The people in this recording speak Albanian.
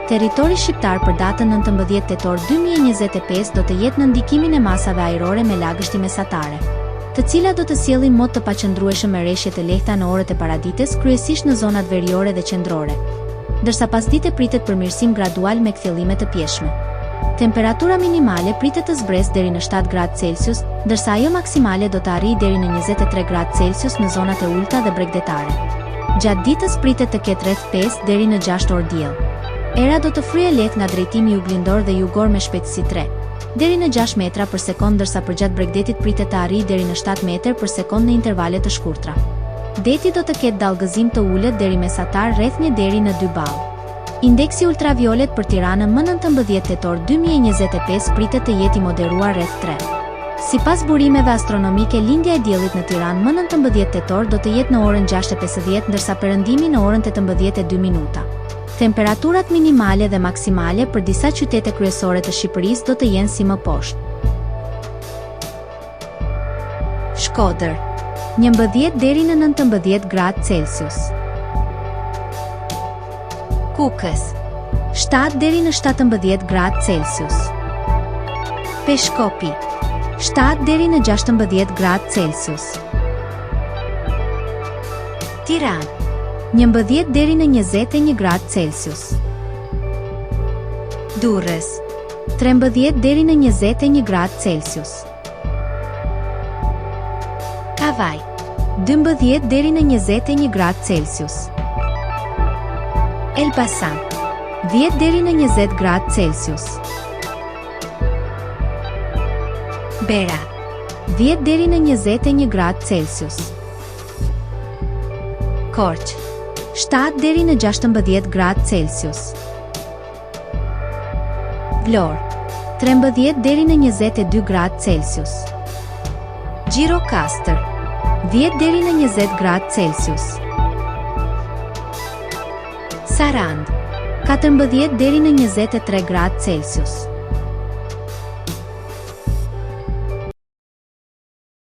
Territori shqiptar për datën 19 tetor 2025 do të jetë në ndikimin e masave ajrore me lagështi mesatare, të cilat do të sjellin mod të paqëndrueshëm me rreshje të lehta në orët e paradites, kryesisht në zonat veriore dhe qendrore, ndërsa pasdite pritet përmirësim gradual me kthjellime të pjeshme. Temperatura minimale pritet të zbresë deri në 7 gradë Celsius, ndërsa ajo maksimale do të arrijë deri në 23 gradë Celsius në zonat e ulta dhe bregdetare. Gjatë ditës pritet të ketë rreth 5 deri në 6 orë diell. Era do të fryejë lehtë nga drejtimi juglindor dhe jugor me shpejtësi 3 deri në 6 metra për sekond, ndërsa përgjatë bregdetit pritet të arrijë deri në 7 metër për sekond në intervale të shkurtra. Deti do të ketë dallgëzim të ulët deri mesatar rreth 1 deri në 2 ball. Indeksi ultraviolet për Tiranën më 19 tetor 2025 pritet të jetë i moderuar rreth 3. Sipas burimeve astronomike, lindja e diellit në Tiranë më 19 tetor do të jetë në orën 6:50, ndërsa perëndimi në orën 18:02. Temperaturat minimale dhe maksimale për disa qytete kryesore të Shqipërisë do të jenë si më poshtë. Shkodër, 11 deri në 19 gradë Celsius. Kukës, 7 deri në 17 gradë Celsius. Peshkopi, 7 deri në 16 gradë Celsius. Tiranë, 11 deri në 21 gradë Celsius. Durrës, 13 deri në 21 gradë Celsius. Kavaj, 12 deri në 21 gradë Celsius. Elbasan, 10 deri në 20 gradë Celsius. Bera, 10 deri në 21 gradë Celsius. Korçë, 7 deri në 16 gradë Celsius. Vlorë, 13 deri në 22 gradë Celsius. Gjirokastër, 10 deri në 20 gradë Celsius. Sarandë, 14 deri në 23 gradë Celsius.